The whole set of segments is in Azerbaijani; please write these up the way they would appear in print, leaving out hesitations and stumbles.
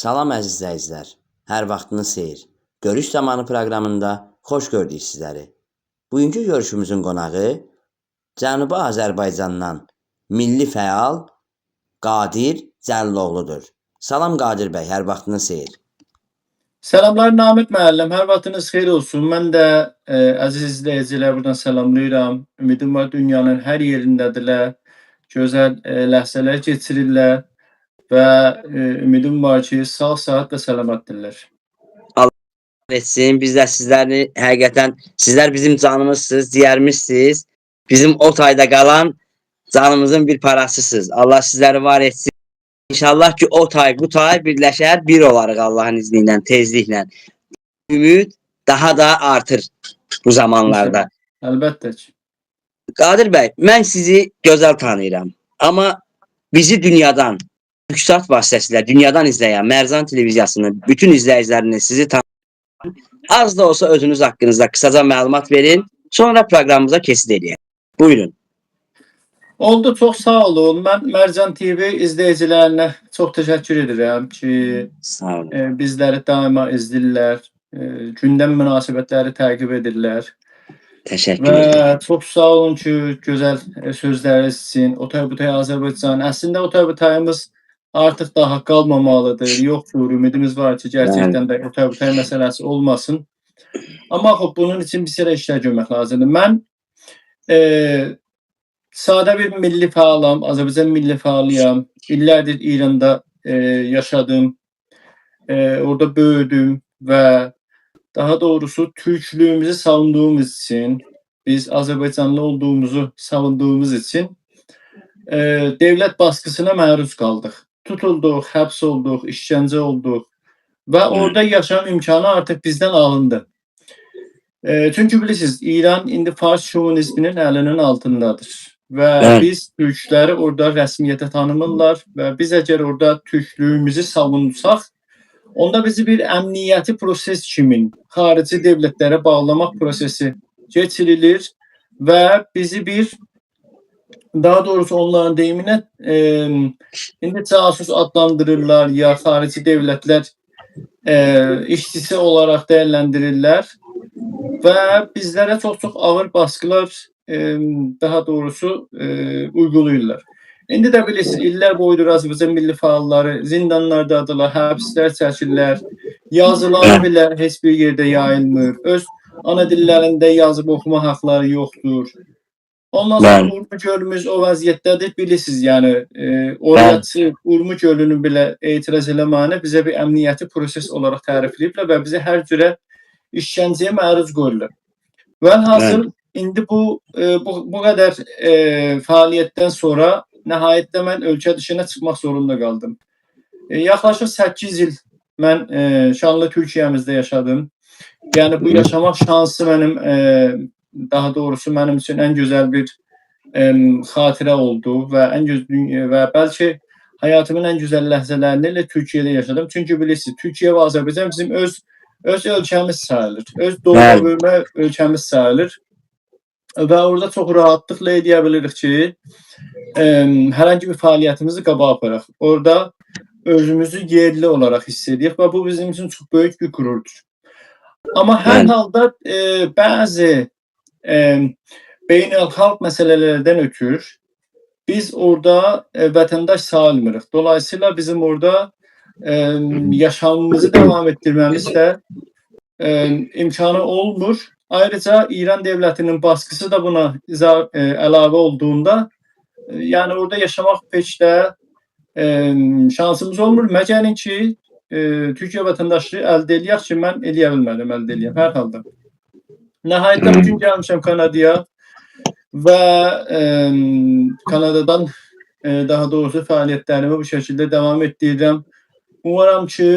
Salam əziz izləyicilər. Hər vaxtınız xeyir. Görüş zamanı proqramında xoş gördük sizləri. Bugünkü görüşümüzün qonağı Cənubi Azərbaycandan milli fəal Qadir Cəlloğludur. Salam Qadir bəy, hər vaxtınız xeyir. Selamlar Namik müəllim, hər vaxtınız xeyir olsun. Mən də əziz izləyicilər buradan salamlayıram. Ümidim var dünyanın hər yerindədirlər. Gözəl ləhzələr keçirirlər və ümidim var ki, sağ saat və salamatdırlar. Allah etsin. Biz də sizləri həqiqətən, sizlər bizim canımızsınız, ciyərimizsiniz. Bizim o tayda qalan canımızın bir parasısınız. Allah sizləri var etsin. İnşallah ki o tay bu tay birləşər, bir olarıq Allahın izni ilə, tezliklə. Ümid daha da artır bu zamanlarda. Əlbəttə ki. Qadir bəy, mən sizi gözəl tanıyıram. Amma bizi dünyadan, Yüksat vasitəsilə dünyadan izləyən Mərzan televiziyasının bütün izləyicilərini sizi tanıyıram. Az da olsa özünüz haqqınızda qısaca məlumat verin, sonra proqramımıza kesid edək. Buyurun. Oldu, çox sağ olun. Mən Mərzan TV izləyicilərinə çox təşəkkür edirəm ki, Sağ olun. bizləri daima izləyirlər, gündəm münasibətləri təqib edirlər. Təşəkkür ederim. Və çox sağ olun ki, gözəl sözləriniz üçün. O tay bu tay Azərbaycan. Əslində o tay bu tayımız artıq daha qalmamalıdır. Yoxdur, ümidimiz var ki, gerçəkdən də o tay bu tay məsələsi olmasın. Amma bunun üçün bir sıra işlər görmək lazımdır. Mən sadə bir milli fəalam, Azərbaycan milli fəalıyam. İllərdir İranda yaşadım, orada böyüdüm və daha doğrusu Türklüyümüzü savunduğumuz için, biz Azərbaycanlı olduğumuzu savunduğumuz için devlet baskısına məruz qaldıq. Tutulduq, həbs olduq, işgəncə olduq və orada yaşam imkanı artıq bizdən alındı. Çünki bilirsiniz, İran indi Fars şovinizminin əlinin altındadır və biz Türkləri orada rəsmiyyətə tanımırlar və biz əgər orada Türklüyümüzü savunsaq, onda bizi bir əmniyyəti proses kimi xarici devletlərə bağlamaq prosesi geçirilir və bizi bir, daha doğrusu onların deyiminə indi casus adlandırırlar ya xarici devletlər işçisi olaraq dəyərləndirirlər və bizlərə çox ağır baskılar daha doğrusu uygulayırlar. İndi də bilirsiniz, illər boyudur Azərbaycan milli fəalları zindanlardadılar, həbslər çəkirlər, yazıları bile heç bir yerdə yayılmır, öz ana dillərində yazıb oxuma haqları yoxdur. Ondan sonra Urmu gölümüz o vəziyyətdədir, bilirsiniz, yəni oraya Urmu gölünü belə etiraz eləməyinə bizə bir əmniyyəti proses olaraq tərifləyiblər və bizə hər cürə işgəncəyə məruz qoyurlar. Vəlhasıl indi bu qədər fəaliyyətdən sonra nəhayətdə mən ölkə dışına çıxmaq zorunda qaldım. Yaxlaşıq 8 il mən şanlı Türkiyəmizdə yaşadım. Yəni bu yaşamaq şansı mənim, daha doğrusu mənim üçün ən gözəl bir xatirə oldu və bəlkə həyatımın ən gözəl ləhzələrini ilə Türkiyədə yaşadım. Çünki bilirsiniz, Türkiyə və Azərbaycan bizim öz ölkəmiz sayılır, öz doğma böyümə ölkəmiz sayılır və orada çox rahatlıqla deyə bilirik ki, hər hangi bir fəaliyyətimizi qabağa aparaq. Orada özümüzü yerli olaraq hiss edirik və bu bizim üçün çox böyük bir qürurdur. Amma hər halda bəzi beynəlxalq məsələlərdən ötürü biz orada vətəndaş sayılmırıq. Dolayısıyla bizim orada yaşamımızı devam etdirməmiz də imkanı olmur. Ayrıca İran devletinin baskısı da buna əlavə olduğunda, yəni orada yaşamaq heç də şansımız olmur. Məgərin ki, Türkiyə vətəndaşlığı əldə eləyək ki, mən eləyə bilmədim, əldə eləyəm hər halda. Nəhayətdə bugün gəlmişəm Kanadaya və Kanadadan daha doğrusu fəaliyyətlərimi bu şəkildə devam etdirirəm. Umarım ki,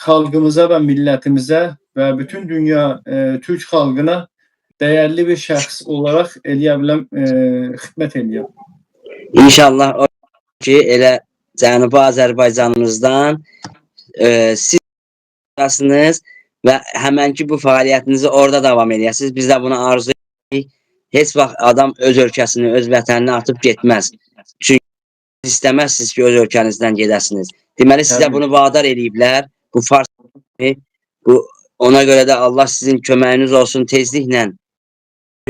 xalqımıza və millətimizə və bütün dünya Türk xalqına dəyərli bir şəxs olaraq eləyə biləm, xidmət eləyəm. İnşallah o ki, elə Cənubi Azərbaycanımızdan siz arasınız və həmənki bu fəaliyyətinizi orada davam edəsiniz. Biz də buna arzu edirik. Heç vaxt adam öz ölkəsini, öz vətənini atıp getməz. Çünki istəməzsiniz ki, öz ölkənizdən gedəsiniz. Deməli sizə Təbii. bunu vadar eləyiblər. Bu fars bu ona görə də Allah sizin köməyiniz olsun tezliklə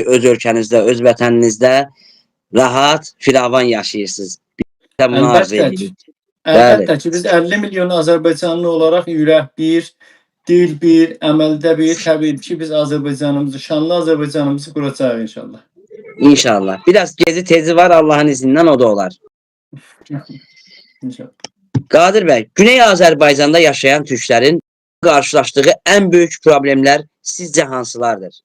öz ölkənizdə, öz vətəninizdə rahat, firavan yaşayırsınız. Biz də bunu arzu Əlbəttə ki, edirik. əlbəttə ki, biz 50 milyon Azərbaycanlı olaraq ürək bir, dil bir, əməldə bir, təbii ki, biz Azərbaycanımızı, şanlı Azərbaycanımızı quracağıq inşallah. İnşallah. Biraz gezi tezi var Allah'ın iznindən o da olar. İnşallah. Qadir bəy, Güney Azərbaycanda yaşayan türklərin qarşılaşdığı ən böyük problemlər sizcə hansılardır?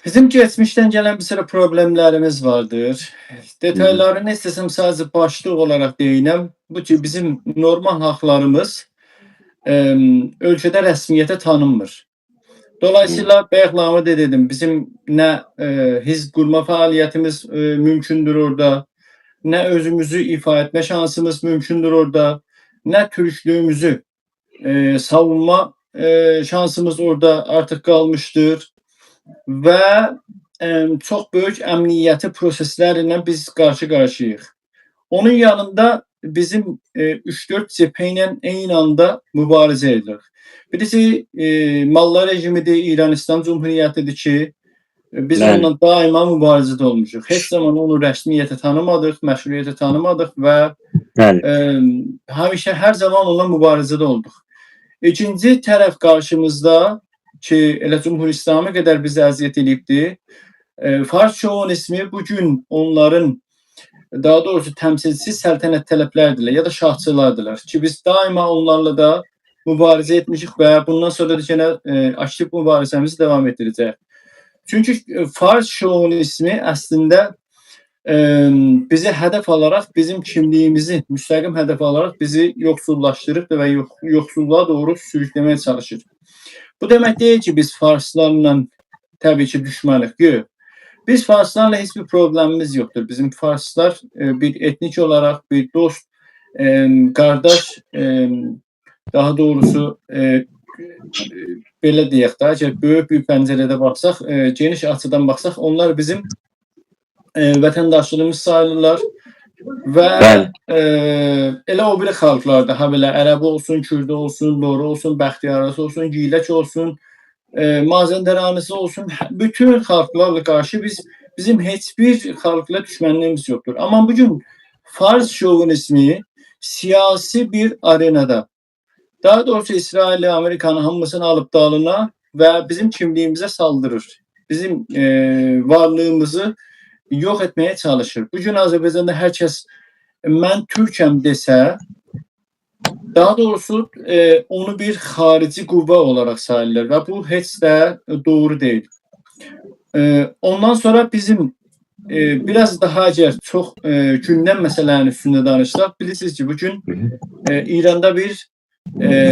Bizim geçmişten gelen bir sıra problemlerimiz vardır. Detaylarını istesem sadece başlık olarak değinem. Bu ki bizim normal haklarımız ölkədə rəsmiyyətə tanınmır. Dolayısıyla bayaqlamı da dedim, bizim nə hizb qurma fəaliyyətimiz mümkündür orada, nə özümüzü ifa etmə şansımız mümkündür orada, nə türklüyümüzü savunma şansımız orada artıq qalmışdır və çox böyük əmniyyəti proseslərlə biz qarşı-qarşıyıq. Onun yanında bizim 3-4 cephe ilə eyni anda mübarizə edilir. Birisi Mallar rejimidir, İran İslam Cumhuriyyətidir ki, biz onunla daima mübarizədə olmuşuq. Heç zaman onu rəsmiyyətə tanımadıq, məşruiyyətə tanımadıq və həmişə hər zaman onunla mübarizədə olduq. İkinci tərəf qarşımızda ki, elə Cumhur İslamı qədər bizi əziyyət edibdir. Fars şovinizmi bugün onların daha doğrusu təmsilçi səltənət tələblərdirlər ya da şahçılardırlar ki, biz daima onlarla da mübarizə etmişik və bundan sonra da yenə aktiv mübarizəmizi davam etdirəcək. Çünki Fars şovinizmi əslində bizi hədəf alaraq bizim kimliyimizi müstəqim hədəf alaraq bizi yoxsullaşdırıb və yoxsulluğa doğru sürükləməyə çalışır. Bu demək deyil ki, biz Farslarla təbii ki düşmənik. Yox. Biz Farslarla heç bir problemimiz yoxdur. Bizim Farslar bir etnik olarak bir dost, qardaş, daha doğrusu belə deyək də, əgər böyük bir pəncərədə baxsaq, geniş açıdan baxsaq, onlar bizim vətəndaşlığımız sayılırlar və elə o biri xalqlarda, ha belə ərəbi olsun, kürdü olsun, loru olsun, bəxtiyarası olsun, gilək olsun, Mazəndaranisi olsun, bütün xalqlarla qarşı bizim heç bir xalqla düşmənliyimiz yoxdur. Amma bugün Fars şovinizmi siyasi bir arenada, daha doğrusu İsrail'i, Amerikanı hamısını alıp dalına və bizim kimliyimizə saldırır. Bizim varlığımızı yox etməyə çalışır. Bugün Azərbaycanda hər kəs mən Türkəm desə, daha doğrusu onu bir xarici qüvvə olaraq sayılır və bu heç də doğru deyil. Ondan sonra bizim biraz daha əgər çox gündəm məsələlərinin üstündə danışsaq, bilirsiniz ki, bugün İranda bir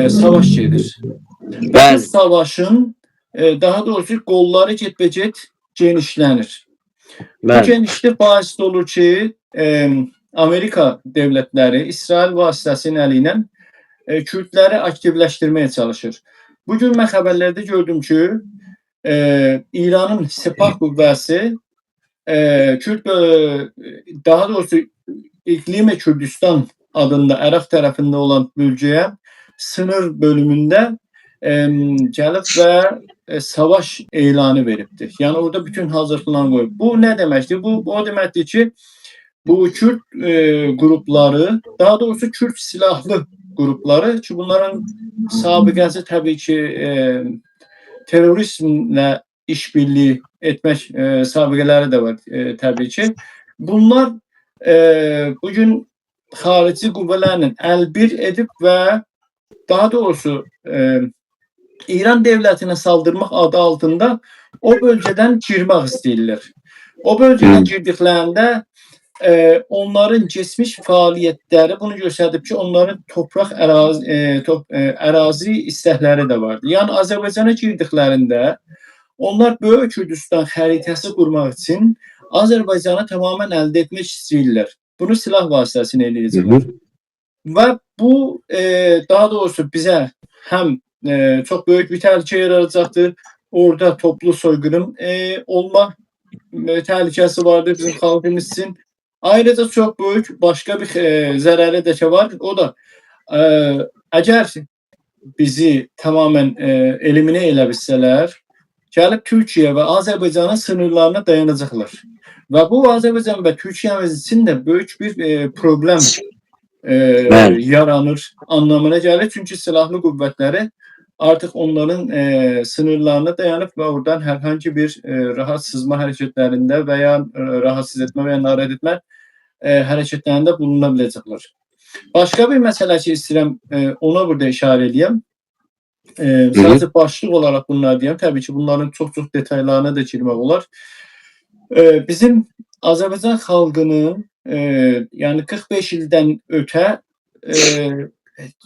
savaş gedir. Bu savaşın daha doğrusu qolları getbə-get genişlənir. Bu genişlik baisi olur ki, Amerika devletləri İsrail vasitəsinin əli ilə Kürdləri aktivləşdirməyə çalışır. Bugün mən xəbərlərdə gördüm ki, İranın Sepah qüvvəsi daha doğrusu İqlimi Kürdistan adında Ərəb tərəfində olan bölgəyə sınır bölümündə gəlib və savaş elanı veribdir. Yəni orada bütün hazırlıqlarını qoyub. Bu nə deməkdir? Bu o deməkdir ki, bu Kürt qrupları, daha doğrusu Kürt silahlı qrupları ki, bunların sabiqəsi təbii ki, terrorizmlə işbirliği etmək sabiqələri də var təbii ki. Bunlar bugün xarici qüvvələrlə əlbir edib və daha doğrusu İran devlətinə saldırmaq adı altında o bölgədən girmək istəyirlər. O bölgədən girdiklərində onların geçmiş fəaliyyətləri bunu göstərib ki, onların torpaq ərazi istəkləri də vardı. Yəni Azərbaycana girdiklərində onlar Böyük Kürdistan xəritəsi qurmaq üçün Azərbaycanı tamamilə əldə etmək istəyirlər. Bunu silah vasitəsilə eləyəcəklər. Və bu daha doğrusu bizə həm çox böyük bir təhlükə yaradacaqdır. Orada toplu soyqırım olma təhlükəsi vardır bizim xalqımız üçün. Ayrıca çox böyük başqa bir zərəri də ki var. O da əgər bizi tamamen elimine elə bilsələr, gəlib Türkiyə və Azərbaycanın sınırlarına dayanacaqlar. Və bu Azərbaycan və Türkiyəmiz üçün də böyük bir problem yaranır anlamına gəlir. Çünki silahlı qüvvətləri artıq onların sınırlarına dayanıb və oradan hər hangi bir rahat sızma hərəkətlərində və ya rahatsız etmə və ya narahat etmə hərəkətlərində buluna biləcəklər. Başqa bir məsələ ki istəyirəm ona burada işarə edeyim. Sadəcə başlıq olaraq bunlar deyəm. Təbii ki, bunların çox-çox detaylarına da girmək olar. Bizim Azərbaycan xalqının yəni 45 ildən ötə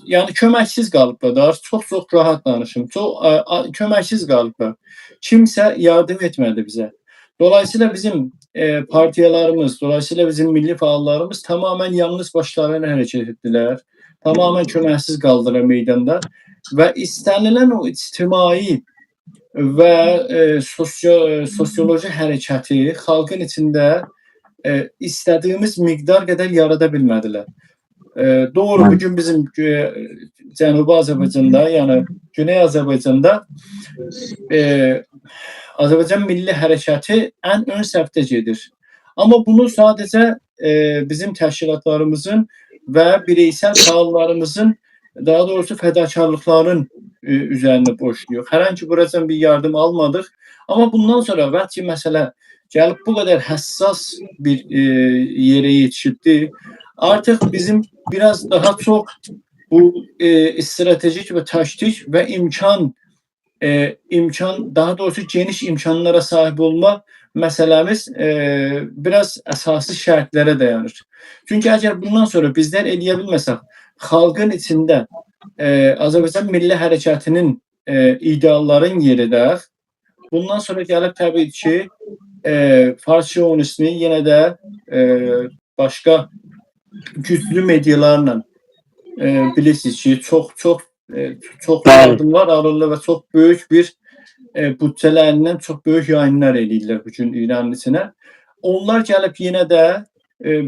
yəni köməksiz qalıblar. Çox-çox rahat danışım. Köməksiz qalıblar. Kimsə yardım etmədi bizə. Dolayısıyla bizim partiyalarımız, dolayısıyla bizim milli fəallarımız tamamen yalnız başlarına hərəkət etdilər. Tamamen köməksiz qaldılar meydanda və istənilən o ictimai və sosioloji hərəkəti xalqın içində istədiyimiz miqdar qədər yarada bilmədilər. Doğru, bugün bizim Cənubi Azərbaycanda, yəni Güney Azərbaycanda Azərbaycan Milli Hərəkəti ən ön səfdə gedir. Amma bunu sadəcə bizim təşkilatlarımızın və bireysel fəallarımızın, daha doğrusu fədakarlıqların üzərinə borçluyuq. Hər hangi buracan bir yardım almadıq. Amma bundan sonra bəlkə məsələ gəlib bu qədər həssas bir yerə yetişibdi. Artıq bizim biraz daha çox bu stratejik və taktik və imkan, daha doğrusu geniş imkanlara sahib olma məsələmiz biraz əsaslı şərtlərə dayanır. Çünki əgər bundan sonra bizlər eləyə bilməsək, xalqın içində Azərbaycan Milli Hərəkətinin idealların yerində, bundan sonra gəlib təbii ki, Fars şovinizmi yenə də başqa güclü medialarla bilirsiniz ki, çox yardımlar alırlar və çox böyük bir bütçələrindən çox böyük yayınlar edirlər bugün İranın içinə. Onlar gəlib yenə də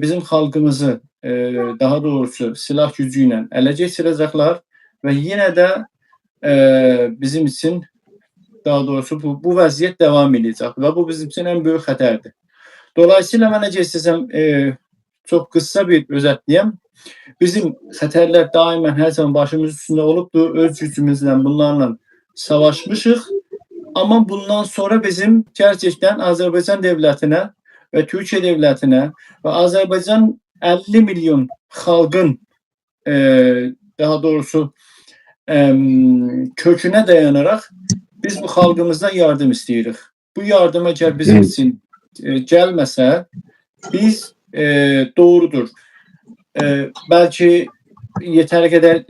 bizim xalqımızı daha doğrusu silah gücü ilə ələ keçirəcəklər və yenə də bizim üçün daha doğrusu bu vəziyyət davam edəcək və bu bizim üçün ən böyük xətərdir. Dolayısıyla mən necə istəsəm çox qısa bir özətləyəm. Bizim xətərlər daimən hər zaman başımız üstündə olubdur. Öz gücümüzlə bunlarla savaşmışıq. Amma bundan sonra bizim gerçekten Azərbaycan devlətinə və Türkiyə devlətinə və Azərbaycan 50 milyon xalqın daha doğrusu kökünə dayanaraq biz bu xalqımızdan yardım istəyirik. Bu yardım əgər bizim üçün gəlməsə, biz doğrudur. Belki yeteri kadar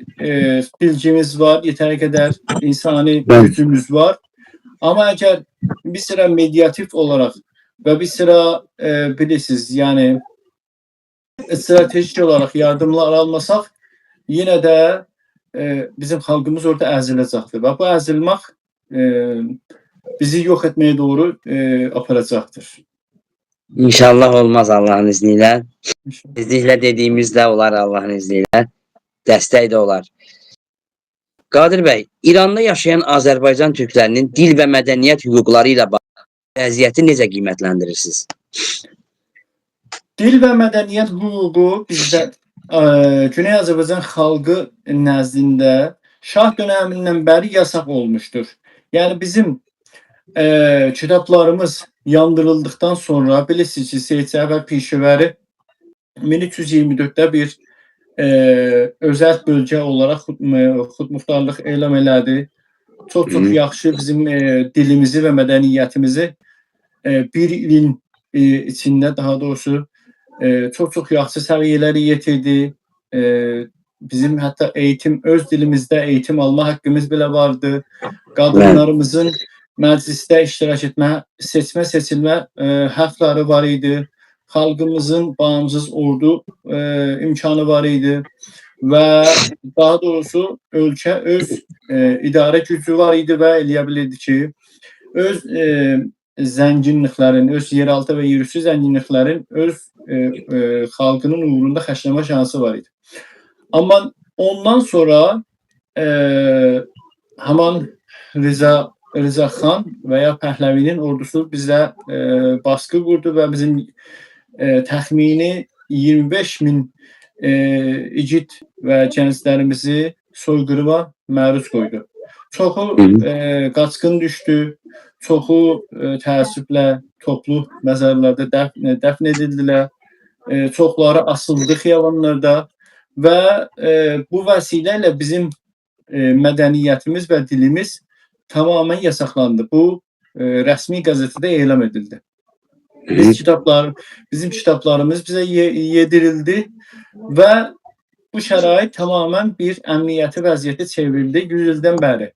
bilgimiz var, yeteri kadar insani gücümüz var. Ama eğer bir sıra medyatif olarak ve bir sıra bilirsiniz yani stratejik olarak yardımlar almasak yine de bizim halkımız orada əzilecektir. Ve bu əzilmək bizi yok etmeye doğru aparacaktır. İnşallah olmaz Allah'ın izniyle. İzniyle dediğimizde olar Allah'ın izniyle. Dəstək də olar. Qadir bəy, İranda yaşayan Azərbaycan türklərinin dil və mədəniyyət hüquqları ilə bağlı vəziyyəti necə qiymətləndirirsiniz? Dil və mədəniyyət hüququ bizdə Güney Azərbaycan xalqı nəzdində şah dönəmindən bəri yasaq olmuşdur. Yəni bizim kitablarımız yandırıldıktan sonra bilirsiniz ki, Seyid Cəfər Pişəvəri 1324'də bir özəl bölgə olaraq xudmuxtarlıq elan elədi. Çox yaxşı bizim dilimizi və mədəniyyətimizi bir ilin içində daha doğrusu çox yaxşı səviyyələri yetirdi. Bizim hətta öz dilimizdə eğitim alma haqqımız belə vardı. Qadınlarımızın məclisdə iştirak etmə, seçmə, seçilmə haqqları var idi. Xalqımızın bağımsız ordu imkanı var idi və daha doğrusu ölkə öz idarə gücü var idi və eləyə bilirdi ki, öz zənginliklərin, öz yeraltı və yerüstü zənginliklərin öz xalqının uğrunda xərcləmə şansı var idi. Amma ondan sonra haman Rıza xan və ya Pəhləvinin ordusu bizə baskı qurdu və bizim təxmini 25.000 igid və gənclərimizi soyqırıma məruz qoydu. Çoxu qaçqın düşdü, çoxu təəssüflə toplu məzarlarda dəfn edildilər, çoxları asıldı xiyabanlarda və bu vəsilə ilə bizim mədəniyyətimiz və dilimiz tamamilə yasaqlandı. Bu rəsmi qəzetədə elan edildi. Bizim kitablarımız bizə yedirildi və bu şərait tamamilə bir əmniyyəti vəziyyəti çevrildi 100 ildən bəri.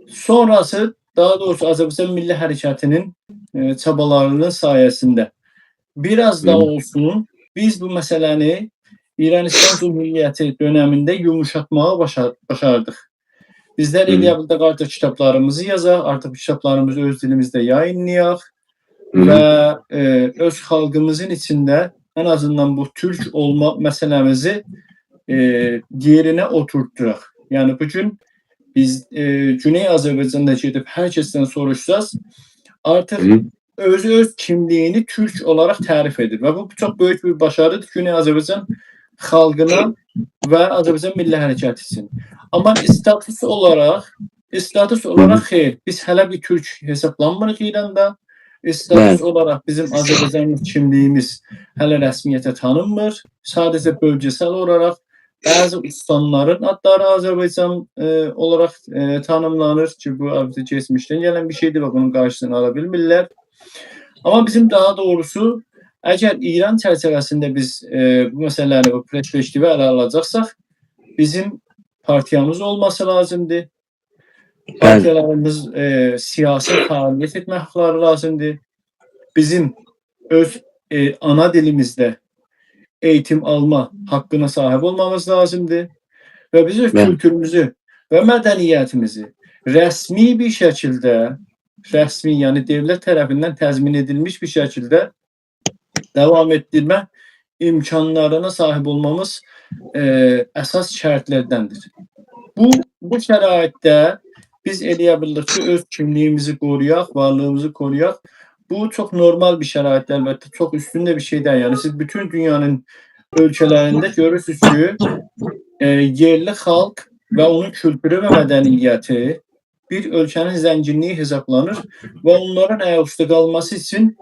Sonrası, daha doğrusu Azərbaycan Milli Hərəkatının çabalarının sayəsində biraz da olsun biz bu məsələni İran-İslam Cümhuriyyəti dönəmində yumuşatmağa başardıq. Bizlər İlyabılda artıq kitablarımızı yazaq, artıq kitablarımızı öz dilimizdə yayınlayaq və öz xalqımızın içində ən azından bu türk olma məsələmizi yerinə oturtduraq. Yəni bugün biz Güney Azərbaycanda gedib hər kəsdən soruşsaz, artıq öz kimliyini türk olaraq tərif edir və bu çox böyük bir başarıdır Güney Azərbaycan xalqına və Azərbaycan Milli Hərəkatı üçün. Amma status olaraq xeyr, biz hələ bir türk hesablanmırıq İranda. Status olaraq bizim Azərbaycanlı kimliyimiz hələ rəsmiyyətə tanınmır. Sadəcə bölgesel olaraq bəzi ustanların adları Azərbaycan olaraq tanımlanır ki, bu keçmişdən gələn bir şeydir və bunun qarşısını ala bilmirlər. Amma bizim daha doğrusu əgər İran çərçivəsində biz bu məsələləri, bu perspektivi ələ alacaqsaq, bizim partiyamız olması lazımdır. Partiyalarımız siyasi fəaliyyət etmək haqları lazımdır. Bizim öz ana dilimizdə eğitim alma haqqına sahib olmamız lazımdır və biz öz kültürümüzü və mədəniyyətimizi rəsmi bir şəkildə, yəni devlət tərəfindən təzmin edilmiş bir şəkildə devam etdirmə imkanlarına sahib olmamız əsas şərtlərdəndir. Bu şəraitdə biz eləyə bildik ki, öz kimliyimizi qoruyaq, varlığımızı qoruyaq. Bu çox normal bir şəraitdir, əlbəttə, çox üstündə bir şey deyil. Yəni siz bütün dünyanın ölkələrində görürsünüz ki, yerli xalq və onun kültürü və mədəniyyəti bir ölkənin zənginliyi hesablanır və onların ayaqüstə qalması üçün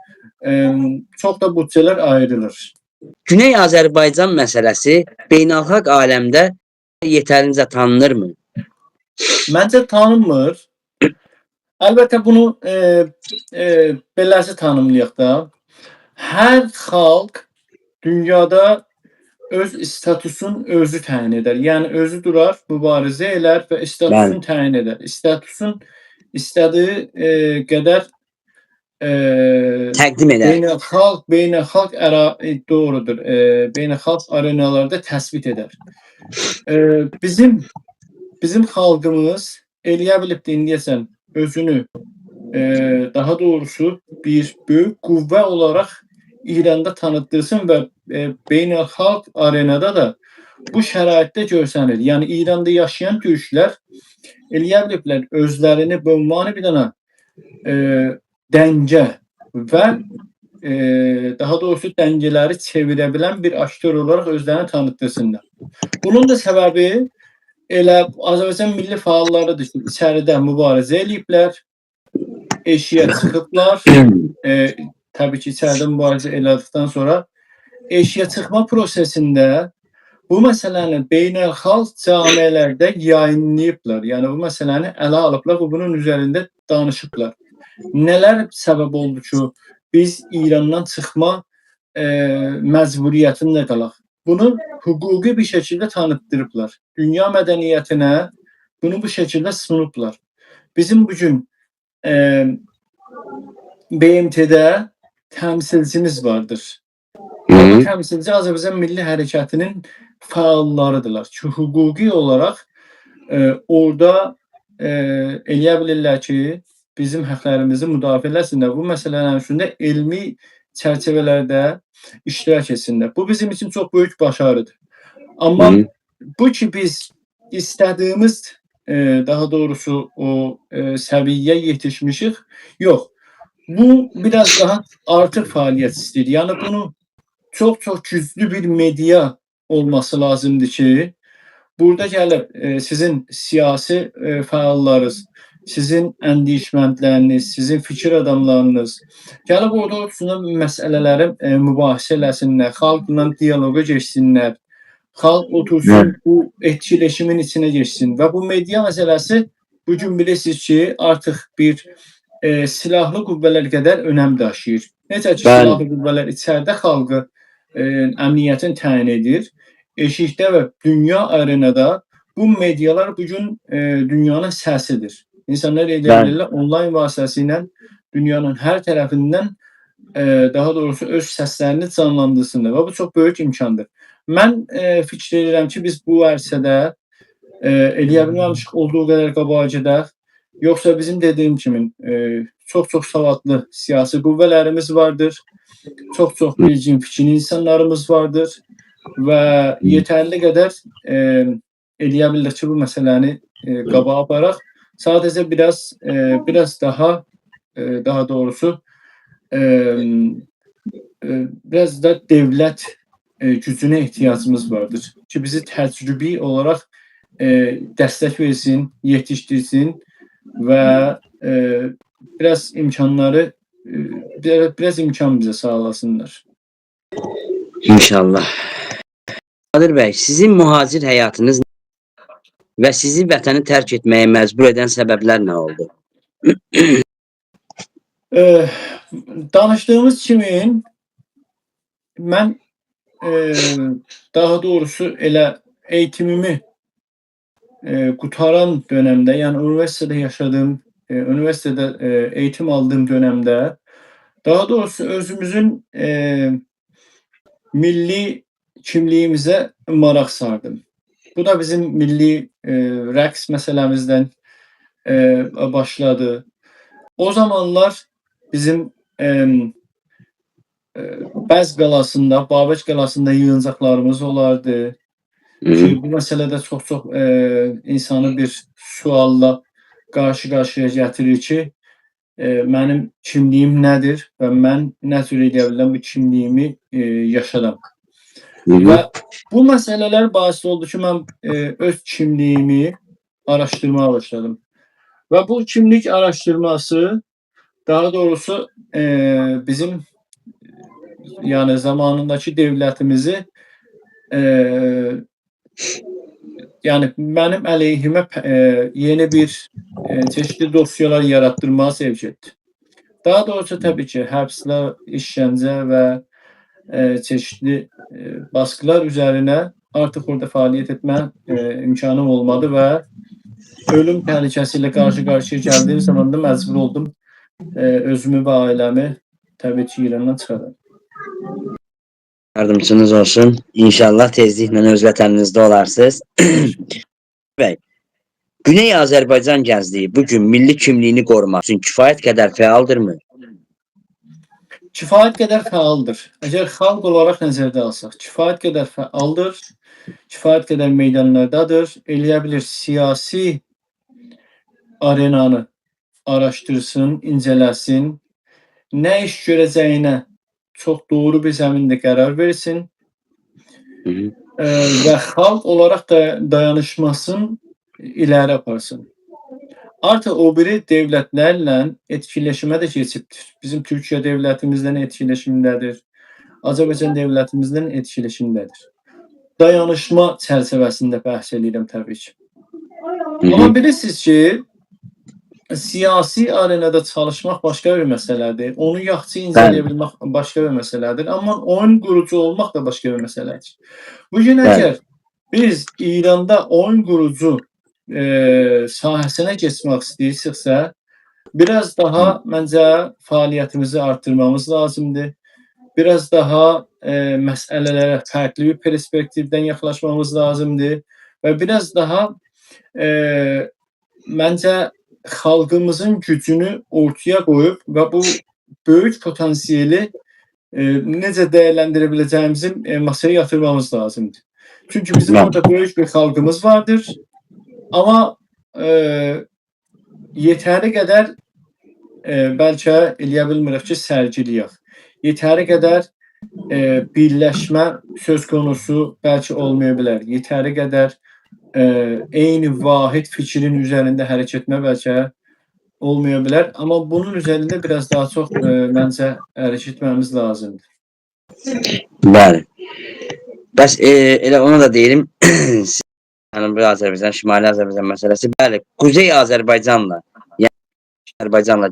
çox da büdcələr ayrılır. Güney Azərbaycan məsələsi beynəlxalq aləmdə yetərincə tanınırmı? Məncə tanınmır. Əlbəttə bunu beləsi tanımlayaq da. Hər xalq dünyada öz statusun özü təyin edər. Yəni özü durar, mübarizə elər və statusunu təyin edər. Statusun istədiyi qədər təqdim edər. Beynəlxalq doğrudur. Beynəlxalq arenalarda təsbit edər. Bizim xalqımız eləyə bilib deyəsən özünü daha doğrusu bir böyük qüvvə olaraq İranda tanıtdırsın və beynəlxalq arenada da bu şəraitdə görsənir. Yəni İranda yaşayan türklər eləyə biliblər özlərini bu ünvanı bir dənə dəngə və daha doğrusu dəngələri çevirə bilən bir aktör olaraq özlərini tanıtdırsınlar. Bunun da səbəbi elə Azərbaycan milli fəallarıdır ki, içəridə mübarizə eləyiblər, eşiyə çıxıblar. Təbii ki, içəridə mübarizə elədikdən sonra eşiyə çıxma prosesində bu məsələni beynəlxalq camiələrdə yayınlayıblar. Yəni bu məsələni ələ alıblar və bunun üzərində danışıblar. Nələr səbəb oldu ki, biz İrandan çıxma məcburiyyətində qalaq? Bunu hüquqi bir şəkildə tanıtdırıblar. Dünya mədəniyyətinə bunu bu şəkildə sunublar. Bizim bugün BMT-də təmsilcimiz vardır. Bu təmsilci Azərbaycan Milli Hərəkatının fəallarıdırlar ki, hüquqi olaraq orada eləyə bilirlər ki, bizim haqlarımızı müdafiə eləsinlər. Bu məsələlərin üstündə elmi çərçivələrdə iştirak etsinlər. Bu bizim için çox böyük başarıdır. Amma Hı. bu ki biz istədiyimiz, daha doğrusu o, səviyyəyə yetişmişik, yox. Bu biraz daha artıq fəaliyyət istəyir. Yəni bunu çox güclü bir media olması lazımdır ki, burada gəlib sizin siyasi fəallarınız, sizin əndişməndləriniz, sizin fikir adamlarınız gəlib orada otursunlar məsələləri mübahisə eləsinlər, xalqla dialoqa keçsinlər. Xalq otursun, bu etkileşimin içine geçsin və bu media məsələsi bugün bilirsiniz ki, artıq bir silahlı qüvvələr qədər önəm daşıyır. Necə ki, Bəli. silahlı qüvvələr içəridə xalqı əmniyyətin təyin edir, eşikdə və dünya arenada bu medialar bugün dünyanın səsidir. İnsanlar edə Bəli. bilirlər onlayn vasitəsilə dünyanın hər tərəfindən daha doğrusu öz səslərini canlandırsınlar və bu çox böyük imkandır. Mən fikir edirəm ki, biz bu ərsədə eləyə bilməmişik olduğu qədər qabağa gedək. Yoxsa bizim dediyim kimi çox savadlı siyasi qüvvələrimiz vardır. Çox bilgin fikirli insanlarımız vardır və yetərli qədər eləyə bildik ki, bu məsələni qabağa aparaq. Sadəcə biraz daha doğrusu biraz da devlət gücünə ehtiyacımız vardır ki, bizi təcrübi olaraq dəstək versin, yetişdirsin və biraz imkanları biraz imkan bizə sağlasınlar. İnşallah. Qadir bəy, sizin mühacir həyatınız və sizi vətəni tərk etməyə məcbur edən səbəblər nə oldu? Danışdığımız kimi mən daha doğrusu elə eğitimimi qutaran dönemdə, yəni üniversitede yaşadığım, üniversitede eğitim aldığım dönemdə daha doğrusu özümüzün milli kimliyimizə maraq sardım. Bu da bizim milli rəqs məsələmizdən başladı. O zamanlar bizim Bəz qalasında, Babək qalasında yığıncaqlarımız olardı. Ki, bu məsələdə çox insanı bir sualla qarşı-qarşıya gətirir ki, mənim kimliyim nədir və mən nə cür edə bilirəm bu kimliyimi yaşadam. Və bu məsələlər basis oldu ki, mən öz kimliyimi araşdırmaya başladım. Və bu kimlik araşdırması daha doğrusu bizim yani zamanındaki devlətimizi yani mənim əleyhimə yeni bir çeşitli dosyalar yaratdırmağa sevk etdi. Daha doğrusu təbii ki, həbslər, işgəncə və çeşitli baskılar üzərinə artıq orada fəaliyyət etmə imkanım olmadı və ölüm təhlükəsi ilə qarşı-qarşıya gəldiyim zaman da məcbur oldum özümü və ailəmi təbii ki, İrandan çıxardım. Yardımcınız olsun. İnşallah tezliklə öz vətəninizdə olarsınız. Bəy, Güney Azərbaycan gəncliyi bugün milli kimliyini qorumaq üçün kifayət qədər fəaldırmı? Kifayət qədər fəaldır. Əgər xalq olaraq nəzərdə alsaq, kifayət qədər fəaldır, kifayət qədər meydanlardadır. Eləyə bilir siyasi arenanı araşdırsın, incələsin, nə iş görəcəyinə çox doğru bir zəmində qərar versin və xalq olaraq da dayanışmasını iləri aparsın. Artıq o biri devlətlərlə etkiləşimə də keçibdir. Bizim Türkiyə devlətimizdən etkiləşimdədir. Azərbaycan devlətimizdən etkiləşimdədir. Dayanışma çərçivəsində bəhs edirəm təbii ki. Amma bilirsiniz ki, siyasi arenada çalışmaq başqa bir məsələdir. Onu yaxşı incələyə bilmək başqa bir məsələdir. Amma oyun qurucu olmaq da başqa bir məsələdir. Bugün əgər biz İranda oyun qurucu sahəsinə keçmək istəyirsiksə, biraz daha məncə fəaliyyətimizi artırmamız lazımdır. Biraz daha məsələlərə fərqli bir perspektivdən yaxlaşmamız lazımdır və biraz daha məncə xalqımızın gücünü ortaya qoyub və bu böyük potansiyeli necə dəyərləndirə biləcəyimizi masaya yatırmamız lazımdır. Çünki bizim Bəli. orada böyük bir xalqımız vardır. Amma yetəri qədər bəlkə eləyə bilmirik ki, sərgiliyək. Yetəri qədər birləşmə söz konusu bəlkə olmaya bilər. Yetəri qədər eyni vahid fikrin üzərində hərəkət etmə bəlkə olmaya bilər. Amma bunun üzərində biraz daha çox məncə hərəkət etmemiz lazımdır. Bəli. Bəs elə onu da deyim. Cənubi Azərbaycan, Şimali Azərbaycan məsələsi. Bəli, Kuzey Azərbaycanla, yəni Azərbaycanla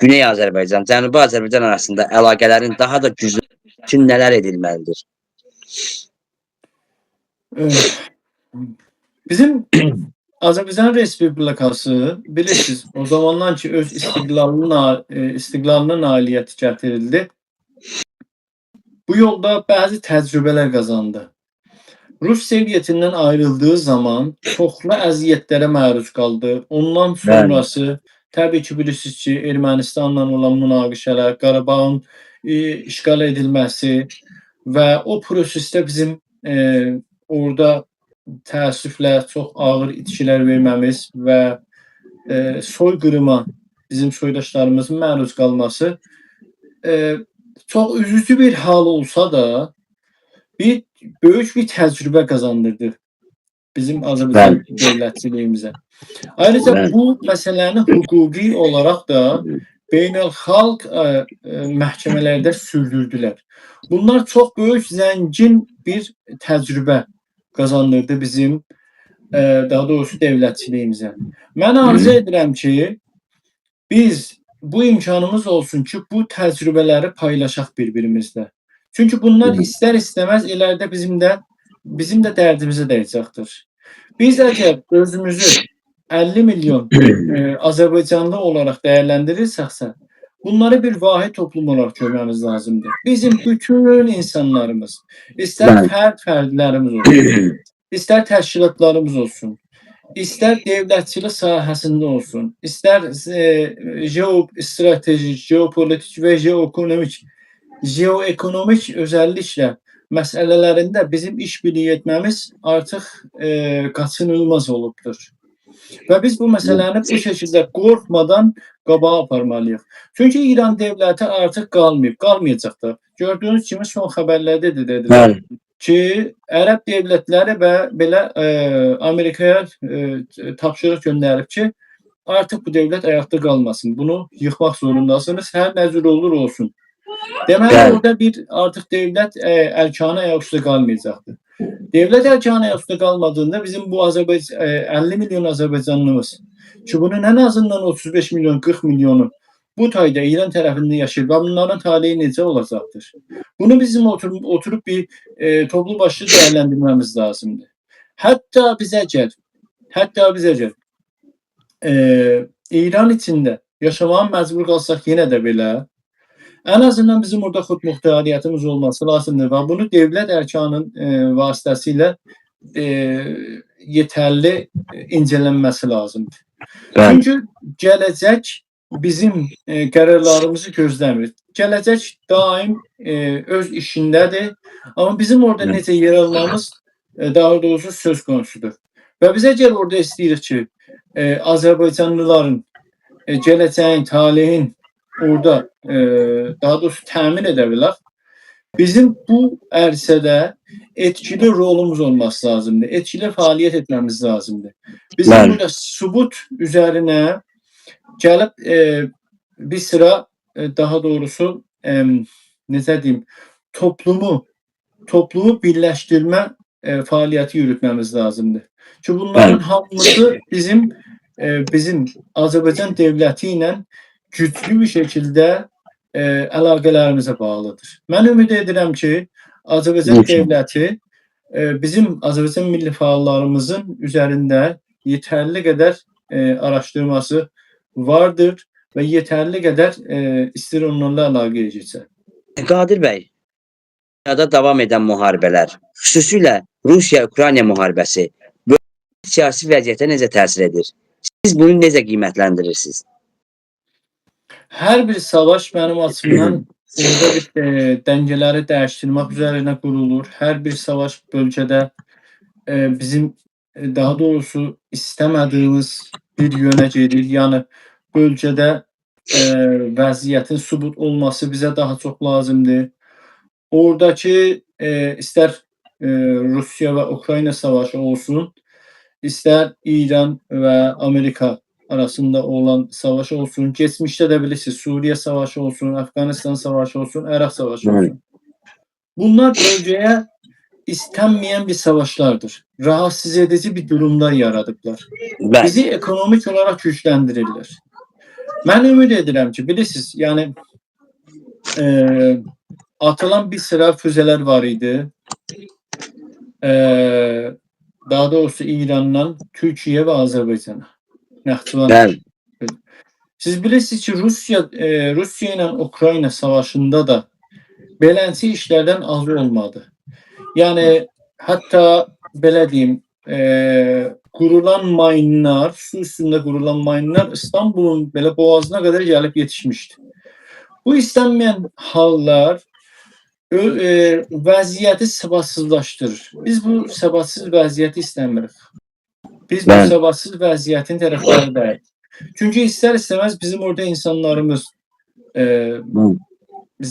Güney Azərbaycan, Cənubi Azərbaycan arasında əlaqələrin daha da güclü üçün nələr edilməlidir? Bizim Azərbaycan Respublikası bilirsiniz, o zamandan ki öz istiqlalına nailiyyət gətirildi. Bu yolda bəzi təcrübələr qazandı. Rus Sovyetindən ayrıldığı zaman çoxlu əziyyətlərə məruz qaldı. Ondan sonrası təbii ki bilirsiniz ki Ermənistanla olan münaqişələr, Qarabağın işğal edilməsi və o prosesdə bizim orada təəssüflə çox ağır itkilər verməmiz və soyqırıma bizim soydaşlarımızın məruz qalması çox üzücü bir hal olsa da böyük bir təcrübə qazandırdı bizim Azərbaycan dövlətçiliyimizə. Ayrıca bu məsələni hüquqi olaraq da beynəlxalq məhkəmələrdə sürdürdülər. Bunlar çox böyük, zəngin bir təcrübə qazandırdı bizim daha doğrusu dövlətçiliyimizə. Mən arzu edirəm ki, biz bu imkanımız olsun ki, bu təcrübələri paylaşaq bir-birimizlə. Çünki bunlar istər-istəməz ilərdə bizim də dərdimizə dəyəcəkdir. Biz əgər özümüzü 50 milyon Azərbaycanlı olaraq dəyərləndirirsəksə, bunları bir vahid toplum olaraq görməmiz lazımdır. Bizim bütün insanlarımız, istər fərdlərimiz olsun, istər təşkilatlarımız olsun, istər dövlətçilik sahəsində olsun, istər geostratejik, geopolitik və geoekonomik özəlliklə məsələlərində bizim işbirliyi etməmiz artıq qaçınılmaz olubdur. Və biz bu məsələni bu şəkildə qorxmadan qabağa aparmalıyıq. Çünki İran dövləti artıq qalmayacaq da. Gördüyünüz kimi son xəbərlərdə də dedilər ki, ərəb dövlətləri və belə Amerikaya tapşırıq göndərib ki, artıq bu dövlət ayaqda qalmasın. Bunu yıxmaq zorundasınız. Hər nə cür olur olsun. Deməli, orada bir artıq dövlət əlkanı ayaq üstə qalmayacaqdır. Devlet erkanı ayakta kalmadığında bizim bu 50 milyon Azerbaycanlımız ki bunun en azından 35 milyon 40 milyonu bu tayda İran tarafında yaşayır ve bunların taleyi necə olacaktır? Bunu bizim oturup bir toplu başlı değerlendirmemiz lazımdır. Hatta biz əgər İran içinde yaşamaya məcbur qalsaq yenə də belə en azından bizim orada xud muxtariyyətimiz olması lazımdır və bunu devlet erkanının vasitəsilə yetərli incelənməsi lazımdır. Çünki gələcək bizim qərarlarımızı gözləmir. Gələcək daim öz işindədir. Amma bizim orada necə yer almamız daha doğrusu söz konusudur. Və biz əgər orada istəyirik ki, Azərbaycanlıların gələcəyin, taleyin orada daha doğrusu təmin edə bilər. Bizim bu ərsədə etkili rolumuz olması lazımdır. Etkili fəaliyyət etməmiz lazımdır. Bizim burada sübut üzərinə gəlib bir sıra daha doğrusu necə deyim, toplumu birləşdirmə fəaliyyəti yürütməmiz lazımdır. Ki bunların hamısı bizim Azərbaycan dövləti ilə güclü bir şəkildə əlaqələrimizə bağlıdır. Mən ümid edirəm ki, Azərbaycan dövləti bizim Azərbaycan milli fəallarımızın üzərində yetərli qədər araşdırması vardır və yetərli qədər istəyir onlarla əlaqəyə keçək. Qadir bəy, dünyada davam edən müharibələr, xüsusilə Rusiya-Ukrayna müharibəsi siyasi vəziyyətə necə təsir edir? Siz bunu necə qiymətləndirirsiniz? Hər bir savaş mənim açımdan orada bir dəngələri dəyişdirmək üzərinə qurulur. Hər bir savaş bölgədə bizim daha doğrusu istəmədiyimiz bir yönə gedir. Yəni bölgədə vəziyyətin sübut olması bizə daha çox lazımdır. Oradakı istər Rusiya və Ukrayna savaşı olsun, istər İran və Amerika arasında olan savaş olsun, geçmişdə də bilirsiniz, Suriye savaşı olsun, Afganistan savaşı olsun, Irak savaşı olsun. Bunlar bölgəyə istənməyən bir savaşlardır. Rahatsız edici bir durumlar yaradıblar. Bəli. Bizi ekonomik olaraq gücləndirirlər. Mən ümid edirəm ki, bilirsiniz, yəni atılan bir sıra füzələr var idi. Daha doğrusu İrandan Türkiyə və Azərbaycana. Bəli. Siz bilirsiniz ki, Rusiya ilə Ukrayna savaşında da beləncə işlərdən azı olmadı. Yəni hətta belə deyim, qurulan mayınlar, su üstündə qurulan mayınlar İstanbulun belə boğazına qədər gəlib yetişmişdi. Bu istənməyən hallar vəziyyəti səbatsızlaşdırır. Biz bu səbatsız vəziyyəti istəmirik. Biz bu səbatsız vəziyyətin tərəfdarı deyilik. Çünki istər-istəməz bizim orada insanlarımız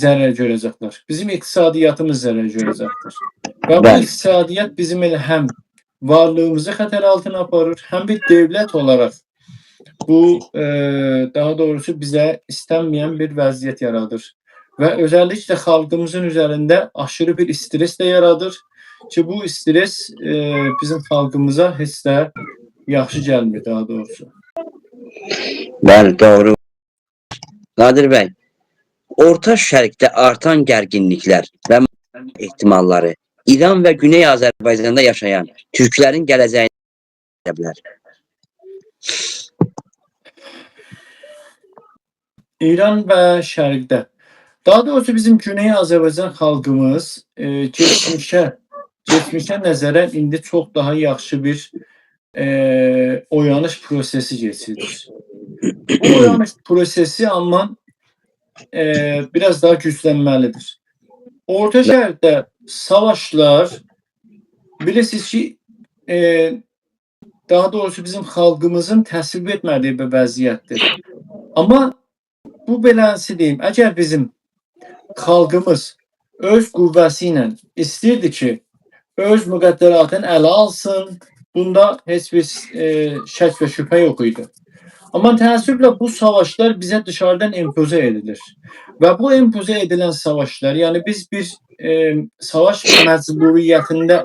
zərər görəcəklər. Bizim iqtisadiyyatımız zərər görəcəkdir. Və bu iqtisadiyyat bizim elə həm varlığımızı xətər altına aparır, həm bir dövlət olaraq bu daha doğrusu bizə istənməyən bir vəziyyət yaradır. Və özəlliklə xalqımızın üzərində aşırı bir stres də yaradır ki, bu stres bizim xalqımıza heç də yaxşı gəlmir daha doğrusu. Bəli, doğru. Nadir bəy, Orta Şərqdə artan gərginliklər və ehtimalları İran və Güney Azərbaycanda yaşayan türklərin gələcəyini edə bilər. İran və Şərqdə. Daha doğrusu bizim Güney Azərbaycan xalqımız geçmişə nəzərən indi çox daha yaxşı bir oyanış prosesi geçirir. Bu oyanış prosesi amma biraz daha güclənməlidir. Orta Şərqdə savaşlar bilirsiniz ki, daha doğrusu bizim xalqımızın təsvip etmədiyi bir vəziyyətdir. Amma bu beləsi deyim, əgər bizim xalqımız öz qüvvəsi ilə istəyirdi ki, öz müqəddəratını ələ alsın, bunda heç bir şək və şübhə yox idi. Amma təəssüflə bu savaşlar bizə dışarıdan empoze edilir. Və bu empoze edilən savaşlar, yəni biz bir savaş məcburiyyətində,